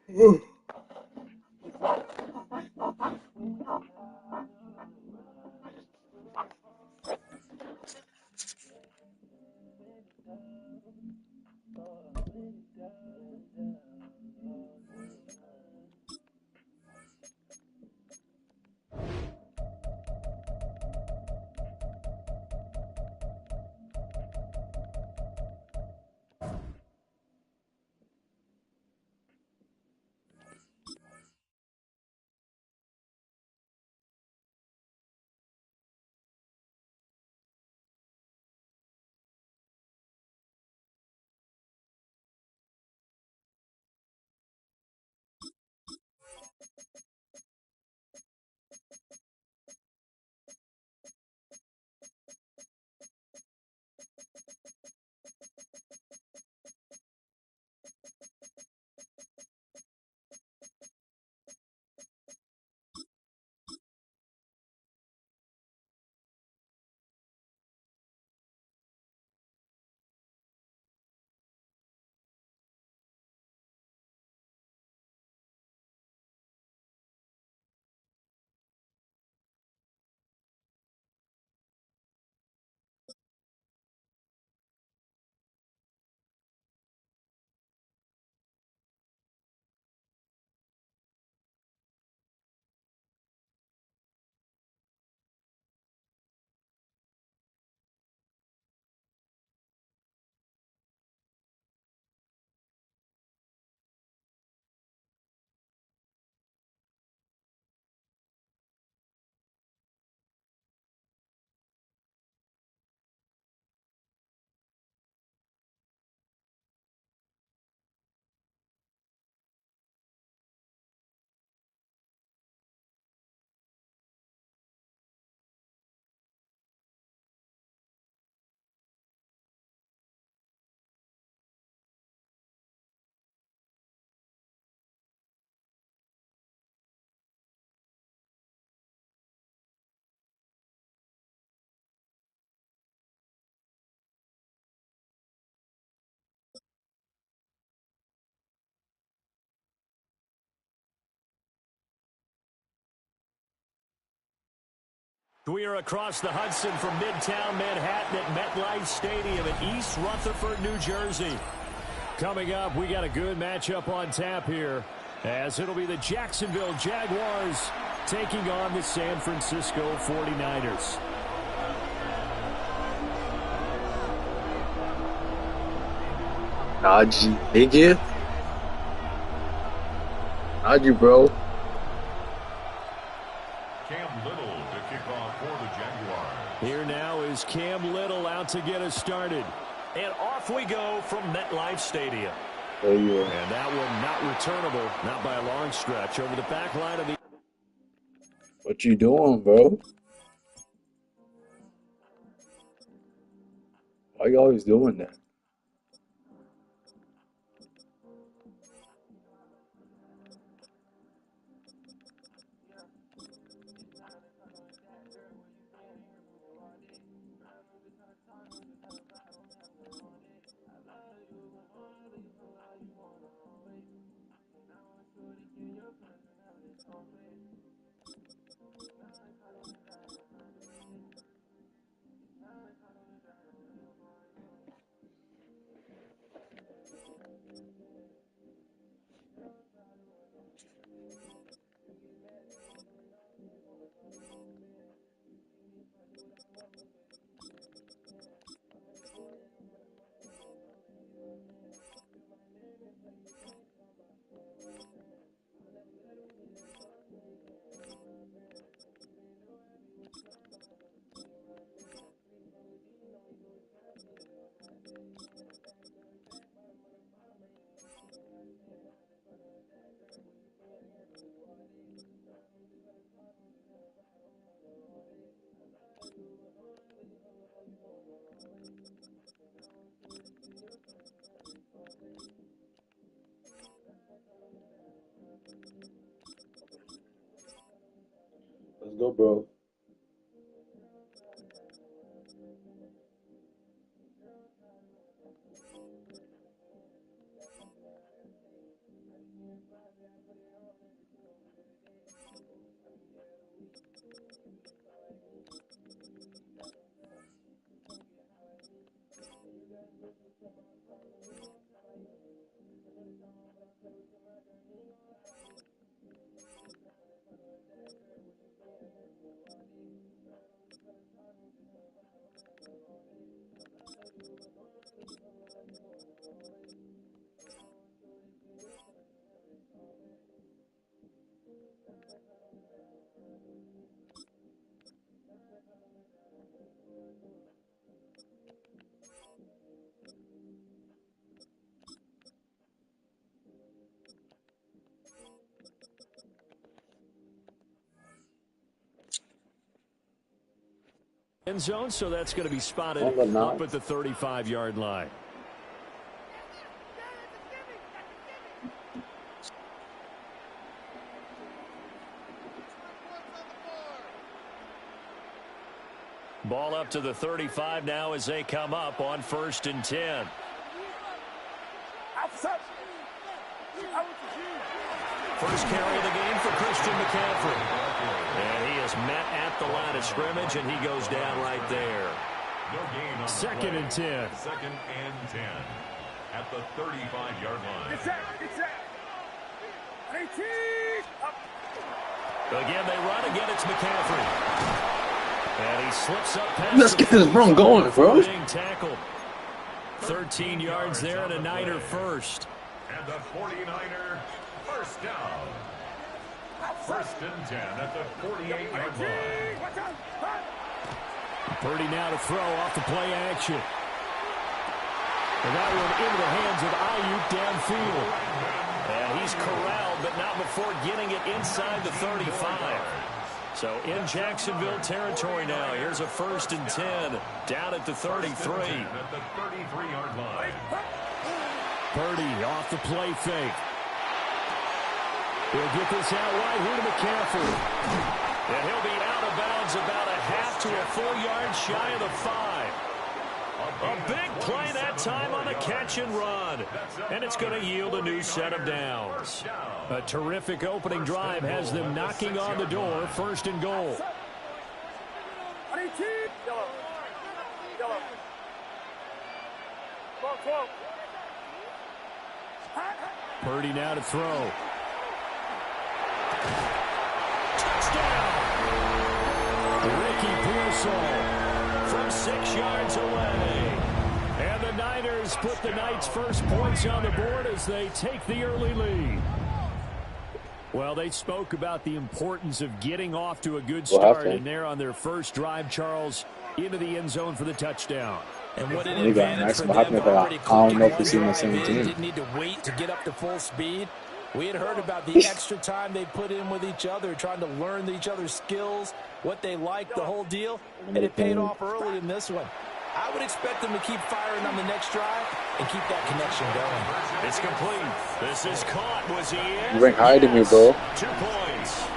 We are across the Hudson from Midtown Manhattan at MetLife Stadium in East Rutherford, New Jersey. Coming up, we got a good matchup on tap here, as it'll be the Jacksonville Jaguars taking on the San Francisco 49ers. Najee, nigga. Najee, bro. Here now is Cam Little out to get us started. And off we go from MetLife Stadium. Oh, yeah. And that one not returnable, not by a long stretch, over the back line of the... What you doing, bro? Why you always doing that? Let's go, bro. End zone, so that's going to be spotted On the up at the 35-yard line. Ball up to the 35 now as they come up on 1st and 10. First carry of the game for Christian McCaffrey. And he is met at the line of scrimmage, and he goes down right there. No gain on 2nd and 10. 2nd and 10 at the 35-yard line. Again, they run. Again, it's McCaffrey. And he slips up past. Let's get this run going, bro. Being tackled. 13 yards there and a Niner first. And the 49er first down. 1st and 10 at the 48-yard line. Purdy now to throw off the play action. And that one into the hands of Ayuk downfield. And he's corralled, but not before getting it inside the 35. So in Jacksonville territory now. Here's a 1st and 10 down at the 33. At the 33-yard line. Purdy off the play fake. He'll get this out right here to McCaffrey. And he'll be out of bounds about a half to a full yard shy of the 5. A big play that time on the catch and run. And it's going to yield a new set of downs. A terrific opening drive has them knocking on the door. 1st and goal. Purdy now to throw. Touchdown! Ricky Pearsall from 6 yards away. And the Niners put the Knights' first points on the board as they take the early lead. Well, they spoke about the importance of getting off to a good start, and they're on their first drive, Charles, into the end zone for the touchdown. And what an advantage for them. Already clicking on drive. They didn't need to wait to get up to full speed. We had heard about the extra time they put in with each other, trying to learn each other's skills, what they liked, the whole deal, and it paid off early in this one. I would expect them to keep firing on the next drive and keep that connection going. It's complete. This is caught. Was he in? You rank higher than me, bro. 2 points.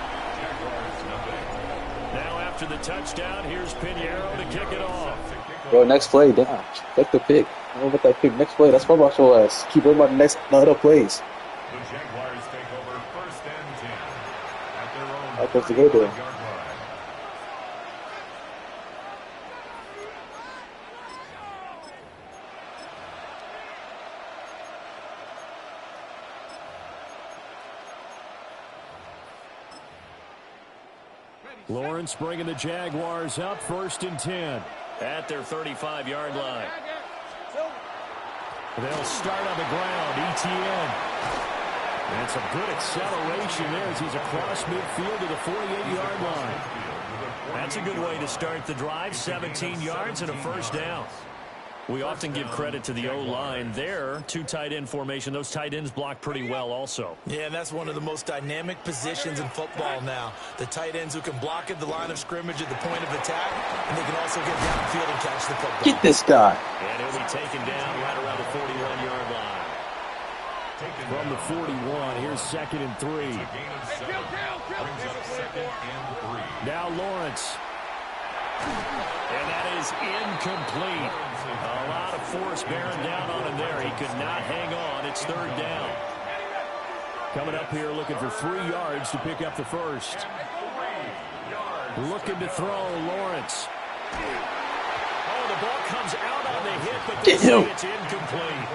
Now after the touchdown, here's Pinheiro to kick it off. Bro, next play, damn. Take the pick. I don't know about that pick. Next play, that's what about your ass. Keep worrying about the other plays. The Jaguars take over 1st and 10 at their own. How close to go there? Lawrence bringing the Jaguars up 1st and 10 at their 35-yard line. They'll start on the ground. ETN. And some good acceleration there as he's across midfield to the 48-yard line. That's a good way to start the drive. 17 yards and a first down. We often give credit to the O-line there. 2 tight end formation. Those tight ends block pretty well also. Yeah, and that's one of the most dynamic positions in football now. The tight ends who can block at the line of scrimmage at the point of attack, and they can also get downfield and catch the football. Get this guy. And he'll be taken down right around the 41-yard line. From the 41, here's 2nd and 3. Brings up 2nd and 3. Now Lawrence. And that is incomplete. A lot of force bearing down on him there. He could not hang on. It's 3rd down. Coming up here looking for 3 yards to pick up the first. Looking to throw, Lawrence. Oh, the ball comes out on the hit but they say it's incomplete.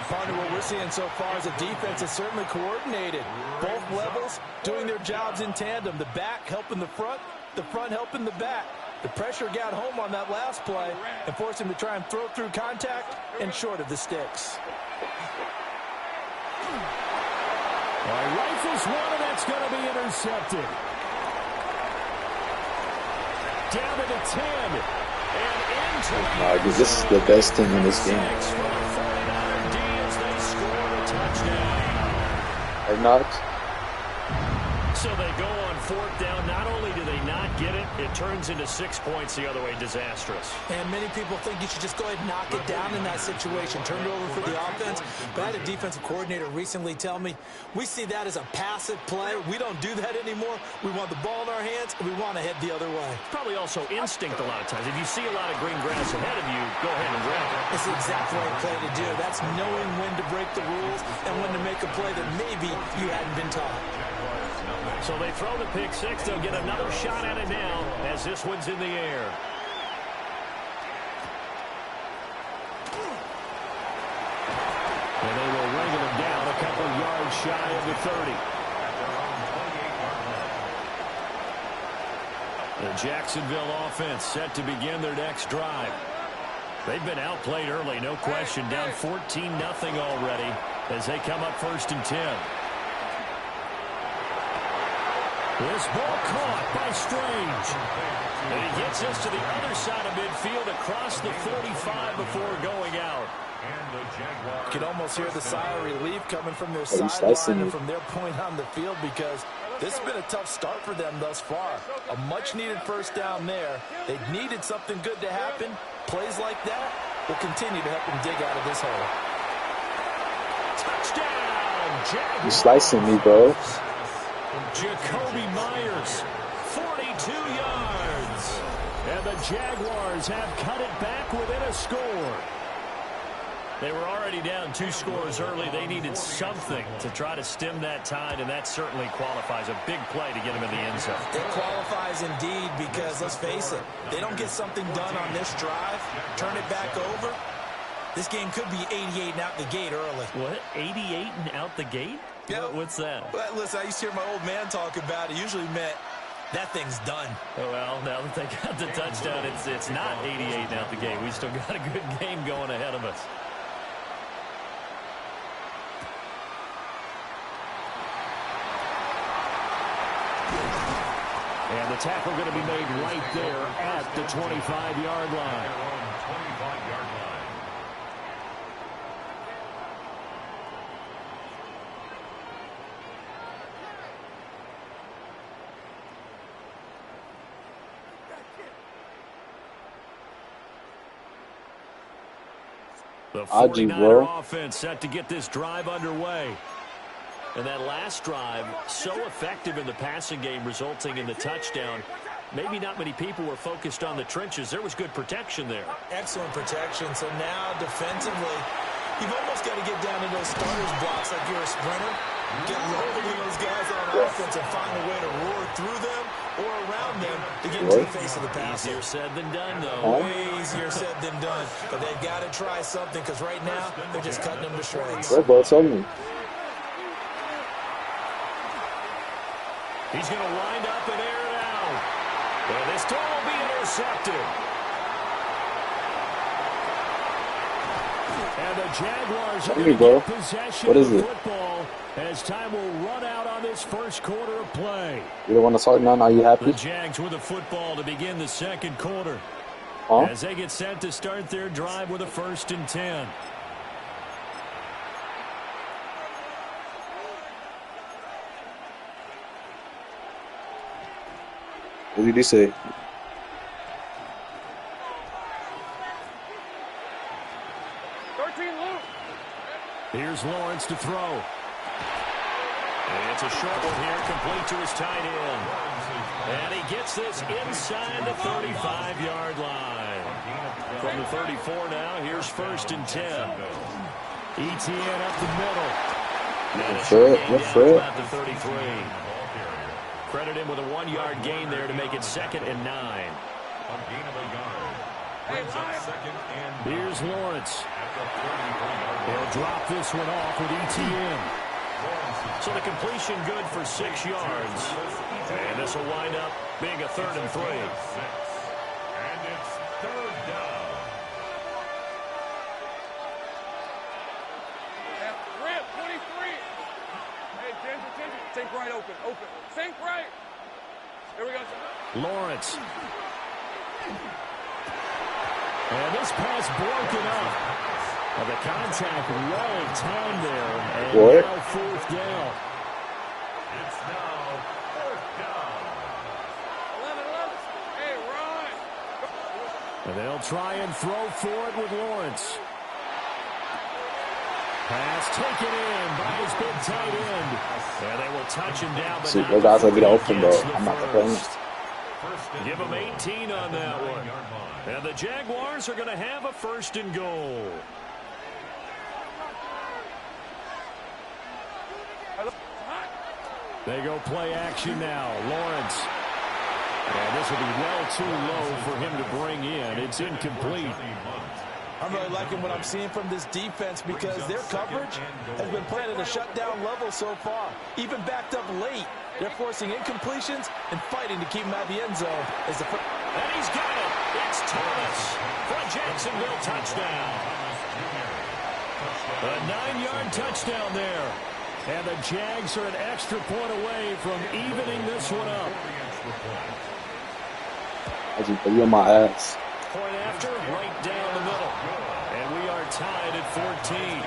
Partner, what we're seeing so far is a defense is certainly coordinated. Both levels doing their jobs in tandem. The back helping the front helping the back. The pressure got home on that last play and forced him to try and throw through contact and short of the sticks. Rifles one, and that's going to be intercepted. Down to the 10. And into Dude, this is the best thing in this game. Or not. So they go on fourth down. Not only do they not get it, it turns into 6 points the other way. Disastrous. And many people think you should just go ahead and knock it down in that situation. Turn it over for the offense. But I had a defensive coordinator recently tell me, we see that as a passive play. We don't do that anymore. We want the ball in our hands, and we want to head the other way. It's probably also instinct a lot of times. If you see a lot of green grass ahead of you, go ahead and grab it. It's the exact right play to do. That's knowing when to break the rules and when to make a play that maybe you hadn't been taught. So they throw the pick six. They'll get another shot at it now as this one's in the air. And they will wrangle him down a couple yards shy of the 30. The Jacksonville offense set to begin their next drive. They've been outplayed early, no question. Down 14-0 already as they come up 1st and 10. This ball caught by Strange. And he gets us to the other side of midfield across the 45 before going out. You can almost hear the sigh of relief coming from their sideline and from their point on the field, because this has been a tough start for them thus far. A much-needed first down there. They needed something good to happen. Plays like that will continue to help them dig out of this hole. Touchdown! You're slicing me, bro. Jacoby Myers, 42 yards. And the Jaguars have cut it back within a score. They were already down 2 scores early. They needed something to try to stem that tide, and that certainly qualifies. A big play to get them in the end zone. It qualifies indeed, because let's face it, they don't get something done on this drive, turn it back over, this game could be 88 and out the gate early. What? 88 and out the gate? Yeah. What's that? Well, listen, I used to hear my old man talk about it. Usually meant that thing's done. Oh, well, now that they got the touchdown, it's not 88 and out the gate. We still got a good game going ahead of us. And the tackle going to be made right there at the 25-yard line. The 49er offense set to get this drive underway. And that last drive, so effective in the passing game, resulting in the touchdown. Maybe not many people were focused on the trenches. There was good protection there. Excellent protection. So now defensively, you've almost got to get down to those starters blocks like you're a sprinter. Get rolling with those guys on offense and find a way to roar through them or around them to get into the face of the pass. Easier said than done, though. Way easier said than done. But they've got to try something, because right now they're just cutting them to shreds. Red ball, tell me. He's going to wind up and air it out. And this throw will be intercepted. And the Jaguars are going to get possession of the football as time will run out on this first quarter of play. You don't want to talk now? Are you happy? The Jags with the football to begin the second quarter. As they get set to start their drive with a 1st and 10. What did he say? Here's Lawrence to throw. And it's a short one here, complete to his tight end. And he gets this inside the 35-yard line. From the 34 now, here's 1st and 10. ETN up the middle. Good for it. About the 33. Credit him with a 1-yard gain there to make it 2nd and 9. Brings up second and Here's Lawrence. He'll drop this one off with ETN. So the completion good for 6 yards. And this will wind up being a 3rd and 3. And it's 3rd down. Rip, 23. Hey, Ginger. Sink right open. Sink right. Here we go. Lawrence. And this pass broken up. Well, the contact well timed there. And now 4th down. It's now 4th down. 11. Hey, run. And they'll try and throw for it with Lawrence. Pass taken in by his big tight end. And they will touch him down. But see, those guys will get open, though. I'm not complaining. Give him 18 on that one. And the Jaguars are going to have a 1st and goal. They go play action now. Lawrence. And this will be well too low for him to bring in. It's incomplete. I'm really liking what I'm seeing from this defense because their coverage has been playing at a shutdown level so far. Even backed up late, they're forcing incompletions and fighting to keep him out of the end zone. And he's got it. It's Thomas for a Jacksonville touchdown. A 9-yard touchdown there. And the Jags are an extra point away from evening this one up. I just put you on my ass. Point after, right down the middle. And we are tied at 14.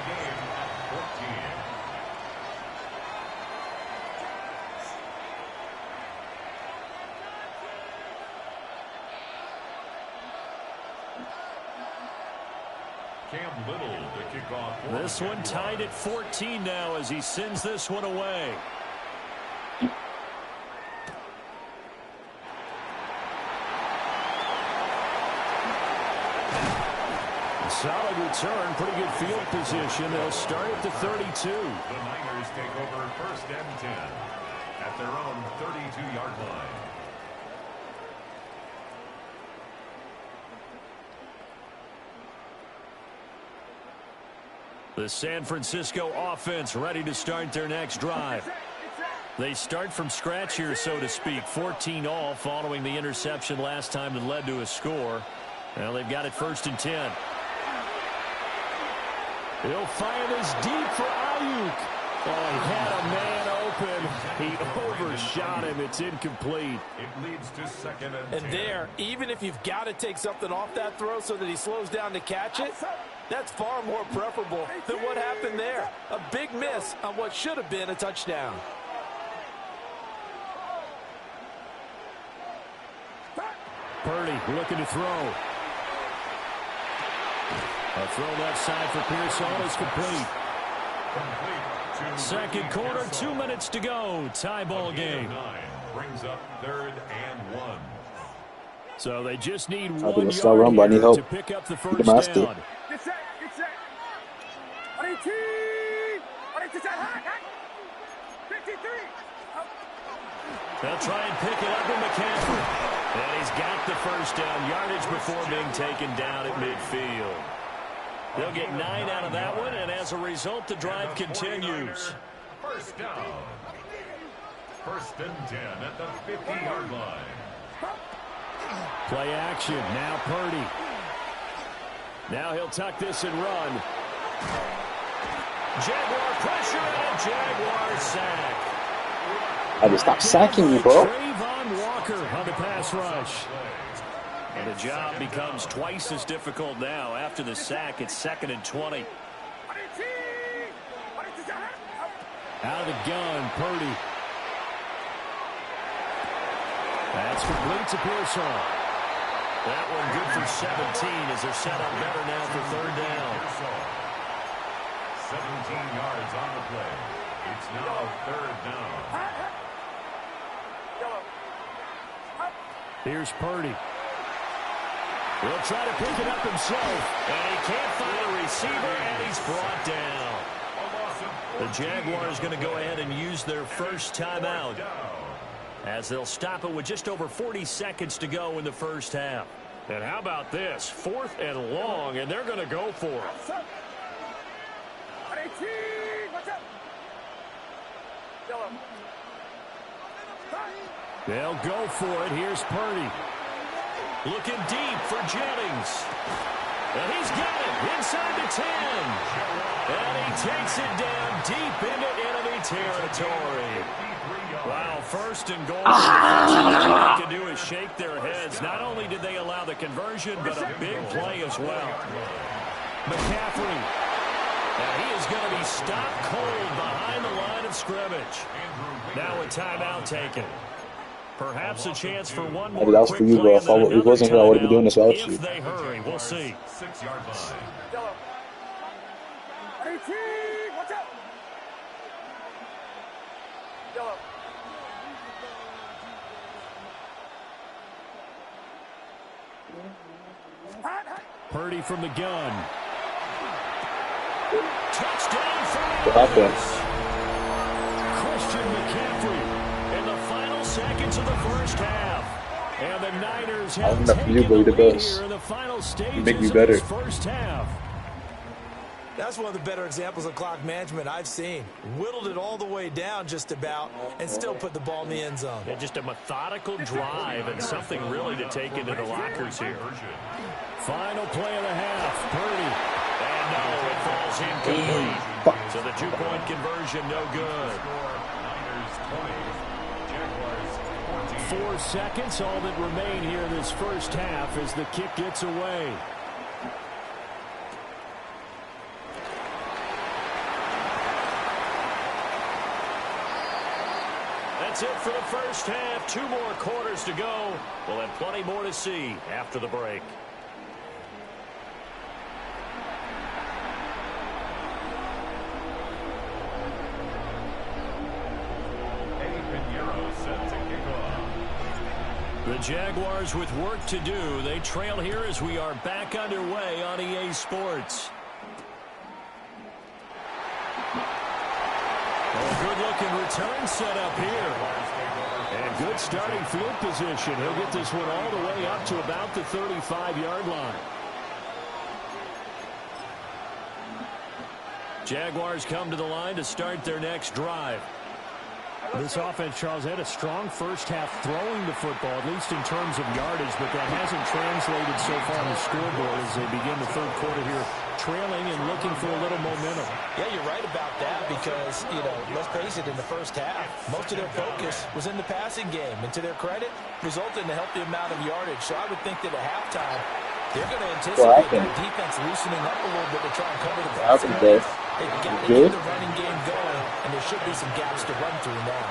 Cam Little to kick off. This one tied at 14 now as he sends this one away. Solid return, pretty good field position. They'll start at the 32. The Niners take over 1st and 10 at their own 32-yard line. The San Francisco offense ready to start their next drive. They start from scratch here, so to speak. 14 all following the interception last time that led to a score. Well, they've got it 1st and 10. He'll fire this deep for Ayuk. Oh, he had a man open. He overshot him. It's incomplete. It leads to 2nd and 10. And there, even if you've got to take something off that throw so that he slows down to catch it, that's far more preferable than what happened there. A big miss on what should have been a touchdown. Purdy looking to throw. A throw left side for Pearson is complete. Second quarter, 2 minutes to go. Tie ball game. Brings up 3rd and 1. So they just need I'll 1 slow run, but I need yard help. to pick up the Get first my stick. down. Get set. Hot. 53. They'll try and pick it up with McCaffrey. And he's got the first down. Yardage before being taken down at midfield. They'll get 9 out of that one, and as a result, the drive continues. 1st down. 1st and 10 at the 50-yard line. Play action. Now Purdy. Now he'll tuck this and run. Jaguar pressure and a Jaguar sack. I just stop sacking you, bro. Trayvon Walker on the pass rush. And the job becomes twice as difficult now. After the sack, it's 2nd and 20. Out of the gun, Purdy. That's complete to Pearson. That one good for 17 as they're set up better now for 3rd down. 17 yards on the play. It's now 3rd down. Here's Purdy. He'll try to pick it up himself. And he can't find a receiver, and he's brought down. The Jaguars going to go ahead and use their first timeout, as they'll stop it with just over 40 seconds to go in the first half. And how about this? 4th and long, and they're going to go for it. They'll go for it. Here's Purdy. Looking deep for Jennings. And he's got it inside the 10. And he takes it down deep into enemy territory. Wow, 1st and goal. All they can do is shake their heads. Not only did they allow the conversion, but a big play as well. McCaffrey. And he is going to be stopped cold behind the line of scrimmage. Now a timeout taken. Perhaps a chance for one more. Maybe that was for you, bro. If it wasn't here, I would have been doing this without you. If they hurry, we'll see. 6-yard line. Watch out! Yellow. Purdy from the gun. Touchdown for What happened? Christian McCaffrey in the final seconds of the first half. And the Niners have I'm not for you, taken bro. You the the lead best. here in the final stages You make me of better. this first half. That's one of the better examples of clock management I've seen. Whittled it all the way down just about and still put the ball in the end zone. Yeah, just a methodical drive and something really to take into the lockers here. Final play of the half. Purdy. And no, it falls incomplete. So the 2-point conversion, no good. 4 seconds, all that remain here in this first half as the kick gets away. That's it for the first half. 2 more quarters to go. We'll have plenty more to see after the break. The Jaguars with work to do. They trail here as we are back underway on EA Sports. A good-looking return set up here. And good starting field position. He'll get this one all the way up to about the 35-yard line. Jaguars come to the line to start their next drive. This offense, Charles, had a strong first half throwing the football, at least in terms of yardage, but that hasn't translated so far on the scoreboard as they begin the third quarter here, trailing and looking for a little momentum. Yeah, you're right about that because, let's face it, in the first half, most of their focus was in the passing game. And to their credit, resulted in a healthy amount of yardage. So I would think that at halftime, they're going to anticipate that defense loosening up a little bit to try and cover the passing game. They've got to get the running game going, and there should be some gaps to run through now.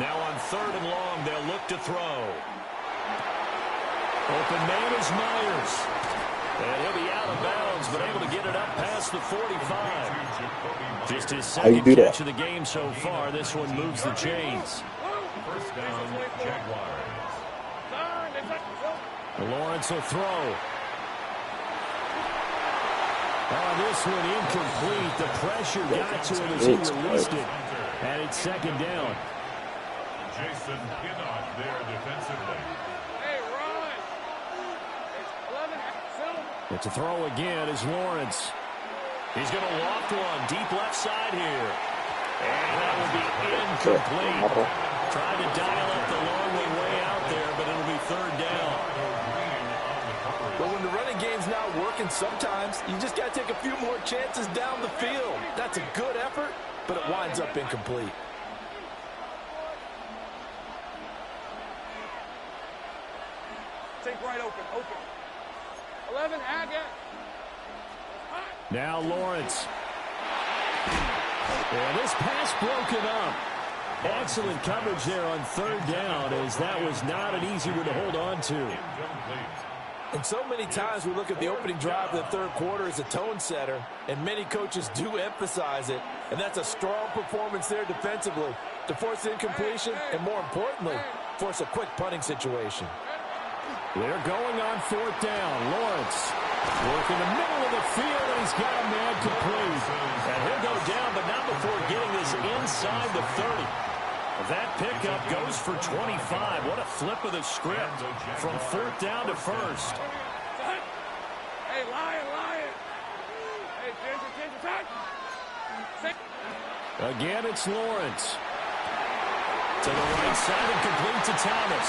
Now on 3rd and long, they'll look to throw. Open man is Myers. And he'll be out of bounds, but able to get it up past the 45. Just his second catch of the game so far. This one moves the chains. First down, Jaguars. Lawrence will throw. This one incomplete. The pressure got to him as he released it. And it's 2nd down. Jason Pinnock there defensively. Hey, run! It's 11. But to throw again is Lawrence. He's going to loft one deep left side here. And that will be incomplete. Trying to dial up the long way out there, but it'll be 3rd down. But when the running game's not working, sometimes you just got to take a few more chances down the field. That's a good effort, but it winds up incomplete. Take right open. 11, Haggett. Now Lawrence. And this pass broken up. Excellent coverage there on 3rd down, as that was not an easy one to hold on to. And so many times we look at the opening drive of the 3rd quarter as a tone setter, and many coaches do emphasize it, and that's a strong performance there defensively to force incompletion and, more importantly, force a quick punting situation. They're going on 4th down. Lawrence working the middle of the field, and he's got a man complete. And he'll go down, but not before getting this inside the 30. That pickup goes for 25. What a flip of the script from 4th down to 1st. Hey, Lion. Hey, Ginger. Again, it's Lawrence. To the right side and complete to Thomas.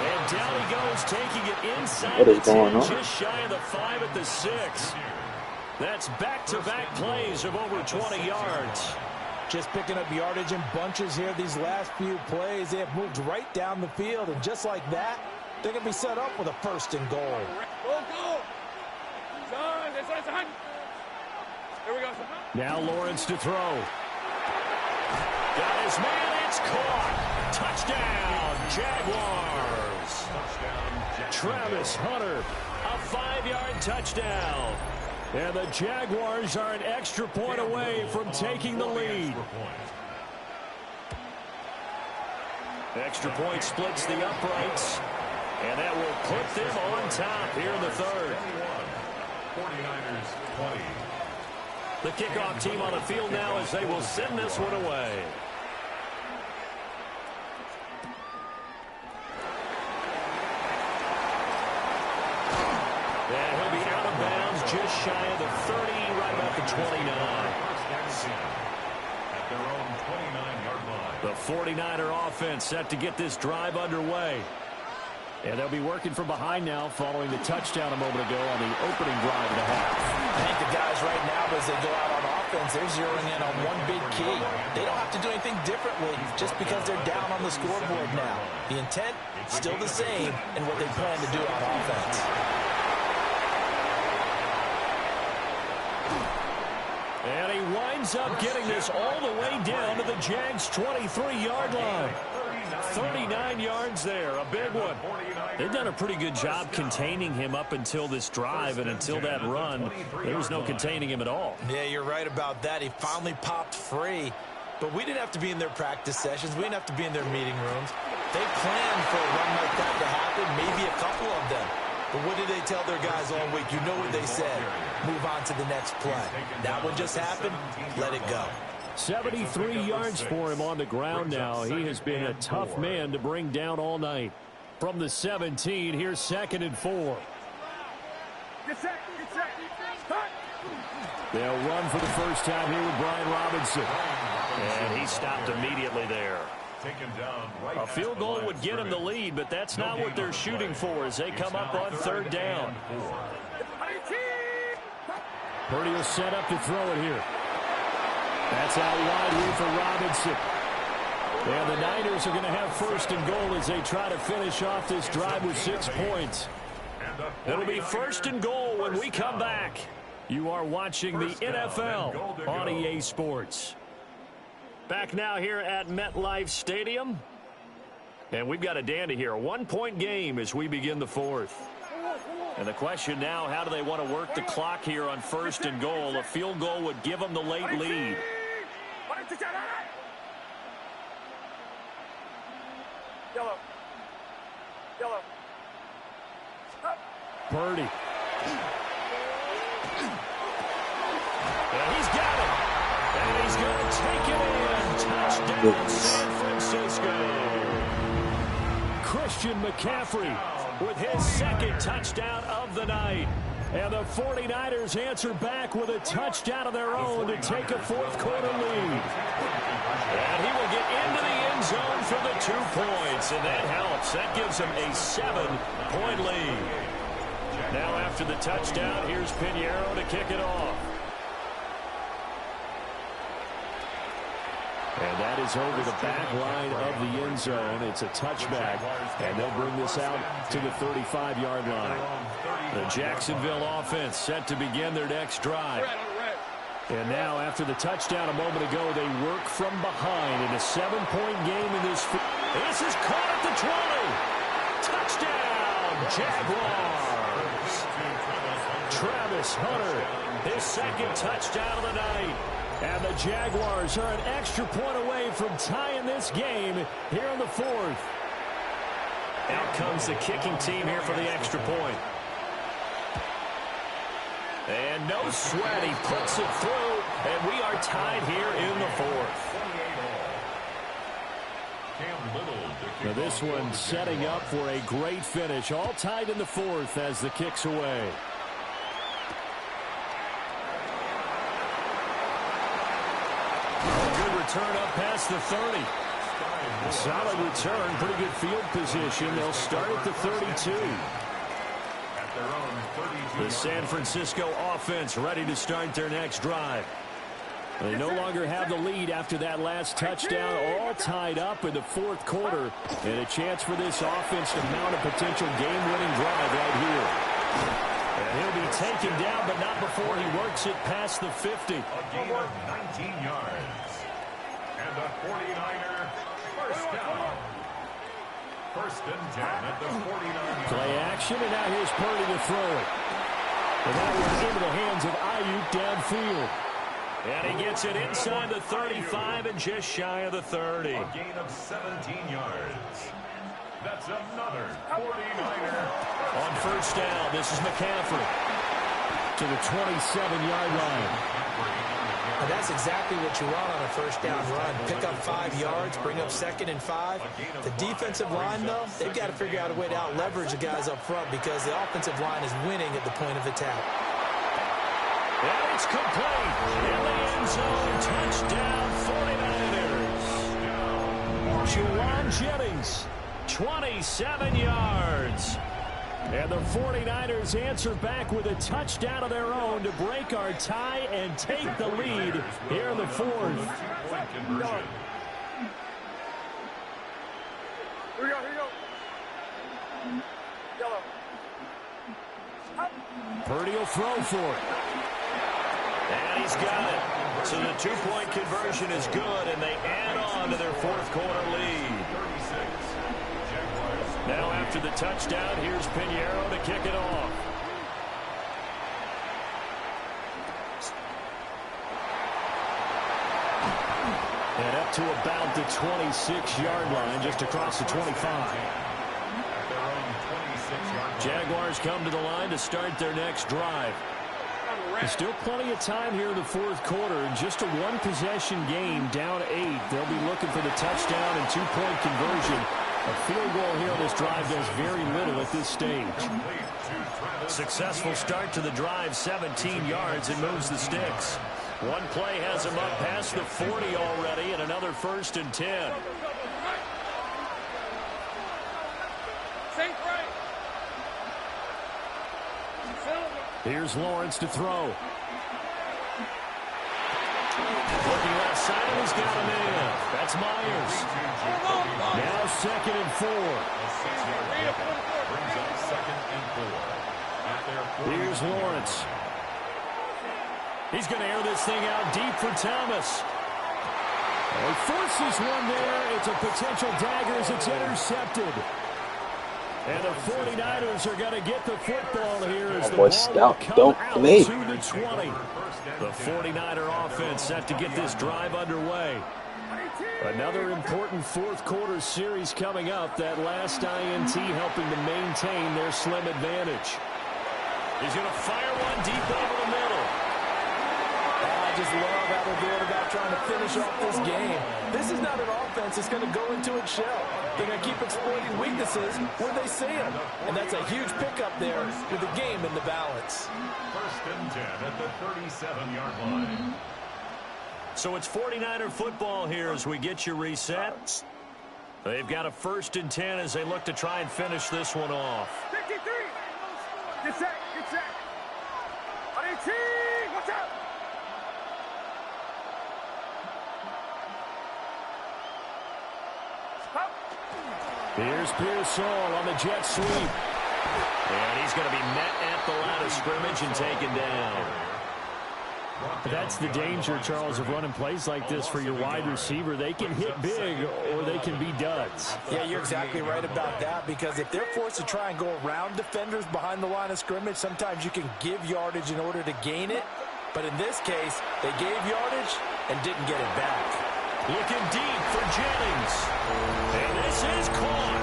And down he goes, taking it inside the 10, just shy of the 5 at the 6. That's back-to-back plays of over 20 yards. Just picking up yardage in bunches here these last few plays. They have moved right down the field, and just like that, they're going to be set up with a 1st and goal. Go. Son, here we go, son. Now Lawrence to throw. Got his man, it's caught. Touchdown, Jaguars. Travis Hunter, a 5-yard touchdown. And the Jaguars are an extra point away from taking the lead. Extra point splits the uprights. And that will put them on top here in the 3rd. 49ers 20. The kickoff team on the field now as they will send this one away. And he'll be out of bounds just shy of the 30, right about the 29. At their own 29-yard line. The 49er offense set to get this drive underway. And they'll be working from behind now following the touchdown a moment ago on the opening drive and a half. I think the guys right now, as they go out on offense, they're zeroing in on one big key. They don't have to do anything differently just because they're down on the scoreboard now. The intent, still the same in what they plan to do on offense. And he winds up getting this all the way down to the Jags' 23-yard line. 39 yards there, a big one. They've done a pretty good job containing him up until this drive, and until that run, there was no containing him at all. Yeah, you're right about that. He finally popped free, but we didn't have to be in their practice sessions. We didn't have to be in their meeting rooms. They planned for a run like that to happen, maybe a couple of them. But what did they tell their guys all week? You know what they said. Move on to the next play. That one just happened. Let it go. 73 yards for him on the ground now. He has been a tough man to bring down all night. From the 17, here's 2nd and 4. They'll run for the first time here with Brian Robinson. And he stopped immediately there. A field goal would get him the lead, but that's not what they're shooting for as they come up on 3rd down. Purdy will set up to throw it here. That's out wide here for Robinson. And the Niners are going to have 1st and goal as they try to finish off this drive with 6 points. It'll be 1st and goal when we come back. You are watching the NFL on EA Sports. Back now here at MetLife Stadium. And we've got a dandy here. A 1-point game as we begin the 4th. And the question now, how do they want to work the clock here on 1st and goal? A field goal would give them the late lead. Yellow. Purdy. And he's got it. And he's going to take it in. Touchdown, San Francisco. Christian McCaffrey with his 2nd touchdown of the night. And the 49ers answer back with a touchdown of their own to take a 4th quarter lead. And he will get into the end zone for the 2 points. And that helps. That gives him a 7-point lead. Now after the touchdown, here's Pinheiro to kick it off. And that is over the back line of the end zone. It's a touchback, and they'll bring this out to the 35-yard line. The Jacksonville offense set to begin their next drive. And now, after the touchdown a moment ago, they work from behind in a 7-point game in this. This is caught at the 20. Touchdown, Jaguars. Travis Hunter, his 2nd touchdown of the night. And the Jaguars are an extra point away from tying this game here in the 4th. Out comes the kicking team here for the extra point. And no sweat, he puts it through, and we are tied here in the 4th. Now this one setting up for a great finish. All tied in the fourth as the kick's away. Good return up past the 30. Solid return, pretty good field position. They'll start at the 32. The San Francisco offense ready to start their next drive. They no longer have the lead after that last touchdown, all tied up in the fourth quarter, and a chance for this offense to mount a potential game-winning drive right here. And he'll be taken down, but not before he works it past the 50. A gain of 19 yards. And the 49er first down. First and 10 at the 49. Play action, and now here's Purdy to throw it. And that was into the hands of Ayuk downfield. And he gets it inside the 35 and just shy of the 30. A gain of 17 yards. That's another 49er. On first down, this is McCaffrey to the 27-yard line. And that's exactly what you want on a first down run. Pick up 5 yards, bring up 2nd and 5. The defensive line, though, they've got to figure out a way to out-leverage the guys up front because the offensive line is winning at the point of attack. And it's complete. In the end zone, touchdown 49ers. Juwan Jennings, 27 yards. And the 49ers answer back with a touchdown of their own to break our tie and take the lead here in the fourth. Here we go. Yellow. Purdy will throw for it. And he's got it. So the two-point conversion is good, and they add on to their fourth quarter lead. Now after the touchdown, here's Pinheiro to kick it off. And up to about the 26-yard line, just across the 25. Jaguars come to the line to start their next drive. There's still plenty of time here in the fourth quarter. Just a one-possession game, down 8. They'll be looking for the touchdown and two-point conversion. A field goal here on this drive does very little at this stage. Successful start to the drive, 17 yards, and moves the sticks. One play has him up past the 40 already, and another 1st and 10. Here's Lawrence to throw. Looking left side, and he's got him in. That's Myers. Now 2nd and 4. Here's Lawrence. He's going to air this thing out deep for Thomas. He forces one there. It's a potential dagger as it's intercepted. And the 49ers are going to get the football here as the ball will come out to the 20. The 49er offense set to get this drive underway. Another important fourth quarter series coming up. That last INT helping to maintain their slim advantage. He's going to fire one deep over the middle. I just love how they're going about trying to finish off this game. This is not an offense that's going to go into its shell. They're going to keep exploiting weaknesses where they see them. And that's a huge pickup there with the game in the balance. 1st and 10 at the 37-yard line. So it's 49er football here as we get you reset. They've got a 1st and 10 as they look to try and finish this one off. 53. Get set. On 18. Watch out. Here's Pearsall on the jet sweep. And he's going to be met at the line of scrimmage and taken down. That's the danger, Charles, of running plays like this for your wide receiver. They can hit big or they can be duds. Yeah, you're exactly right about that, because if they're forced to try and go around defenders behind the line of scrimmage, sometimes you can give yardage in order to gain it. But in this case, they gave yardage and didn't get it back. Looking deep for Jennings. And this is caught.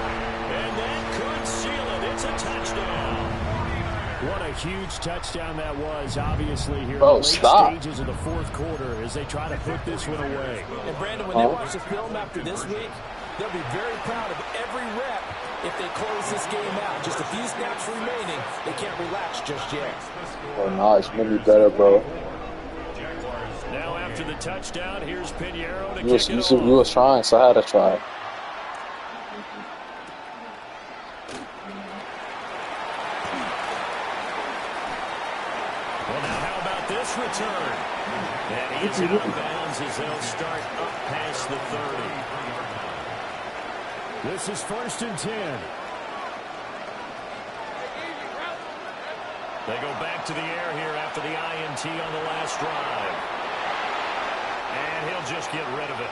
And that could seal it. It's a touchdown. What a huge touchdown that was, obviously, here in the late stages of the fourth quarter as they try to put this one away. And, Brandon, when they watch the film after this week, They'll be very proud of every rep if they close this game out. Just a few snaps remaining. They can't relax just yet. Oh, nice. Made me better, bro. Now after the touchdown, here's Pinheiro to You was trying, so I had to try. Well, now how about this return? And he's out of bounds as they'll start up past the 30. This is 1st and 10. They go back to the air here after the INT on the last drive. And he'll just get rid of it.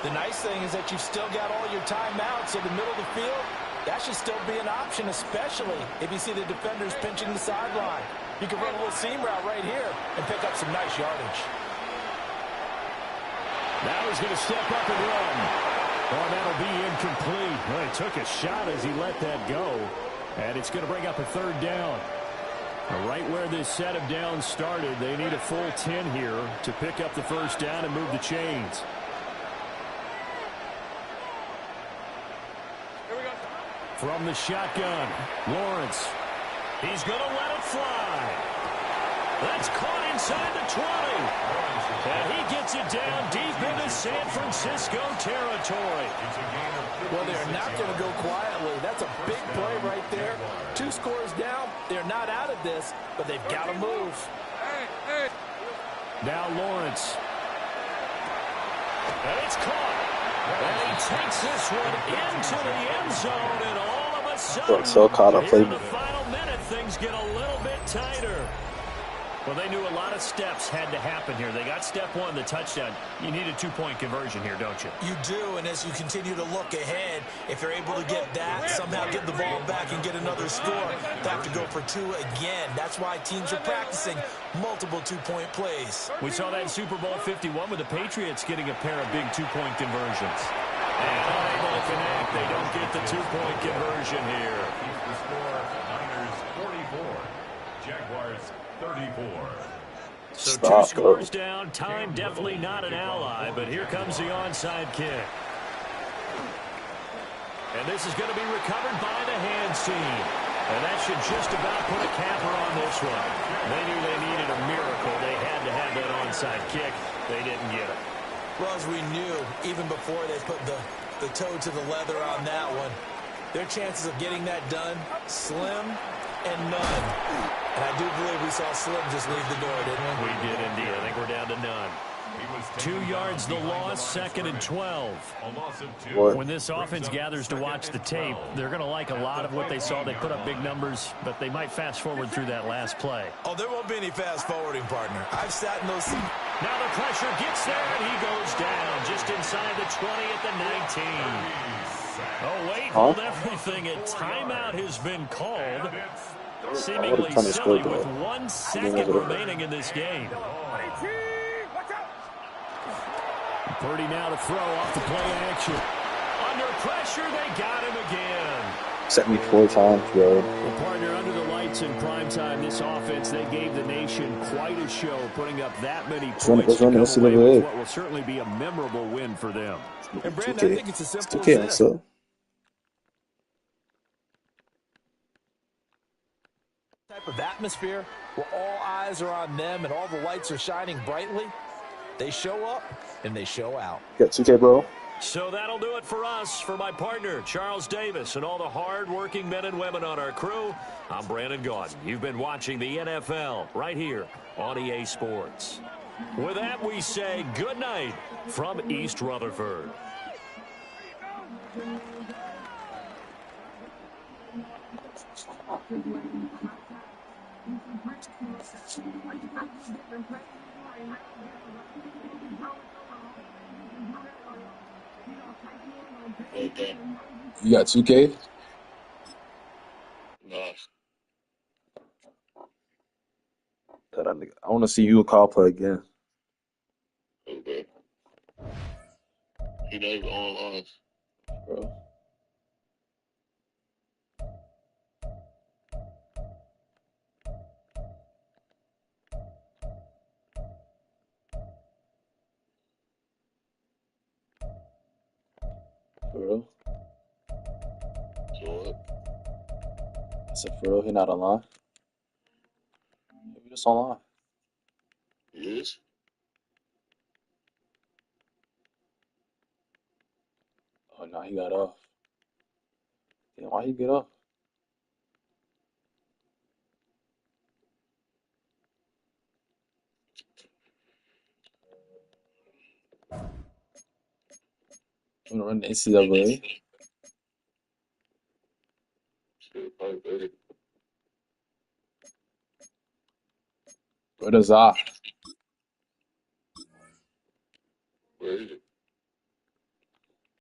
The nice thing is that you've still got all your timeouts in the middle of the field. That should still be an option, especially if you see the defenders pinching the sideline. You can run a little seam route right here and pick up some nice yardage. Now he's going to step up and run. Oh, that'll be incomplete. Well, he took a shot as he let that go. And it's going to bring up a 3rd down. Right where this set of downs started, they need a full 10 here to pick up the 1st down and move the chains. From the shotgun, Lawrence. He's going to let it fly. That's caught inside the 20. And he gets it down deep into San Francisco territory. Well, they're not going to go quietly. That's a big play right there. 2 scores down. They're not out of this, but they've got to move. Now Lawrence. And it's caught. And he takes this one into the end zone, and all of a sudden, here in the final minute, things get a little bit tighter. Well, they knew a lot of steps had to happen here. They got step 1, the touchdown. You need a 2-point conversion here, don't you? You do, and as you continue to look ahead, if you're able to get that, somehow get the ball back and get another score, they have to go for 2 again. That's why teams are practicing multiple 2-point plays. We saw that in Super Bowl 51 with the Patriots getting a pair of big 2-point conversions. And unable to connect, they don't get the 2-point conversion here. The score, Niners 44, Jaguars 34. So 2 scores down. Time definitely not an ally, but here comes the onside kick. And this is going to be recovered by the hands team. And that should just about put a capper on this one. They knew they needed a miracle. They had to have that onside kick. They didn't get it. Well, as we knew, even before they put the toe to the leather on that one, their chances of getting that done, slim and none. And I do believe we saw Slim just leave the door, didn't we? We did indeed. I think we're down to none. 2 yards the loss, 2nd and 12. When this offense gathers to watch the tape, they're going to like a lot of what they saw. They put up big numbers, but they might fast forward through that last play. Oh, there won't be any fast forwarding, partner. I've sat in those seats. Now the pressure gets there, and he goes down just inside the 20 at the 19. Oh, wait, hold everything. A timeout has been called. Seemingly silly with 1 second remaining in this game. Purdy now to throw off the play action. Under pressure, they got him again. Set me 4 times, bro. Well, partner, under the lights in primetime, this offense, they gave the nation quite a show, putting up that many points to come away with what will certainly be a memorable win for them. And Brandon, I think it's as simple as this. So. Type of atmosphere where all eyes are on them and all the lights are shining brightly. They show up and they show out. Got 2K, bro. So that'll do it for us. For my partner, Charles Davis, and all the hard-working men and women on our crew, I'm Brandon Gaudin. You've been watching the NFL right here on EA Sports. With that, we say good night from East Rutherford. You got 2K? Nice. I want to see you call play again. Okay. He knows all lines. Bro. For real? So what? I said, for real, he not online? Maybe just online. He is? Oh, no, he got off. Damn, why he get off? I'm gonna run the NCAA. Shit, probably better. Where does I? Where is it?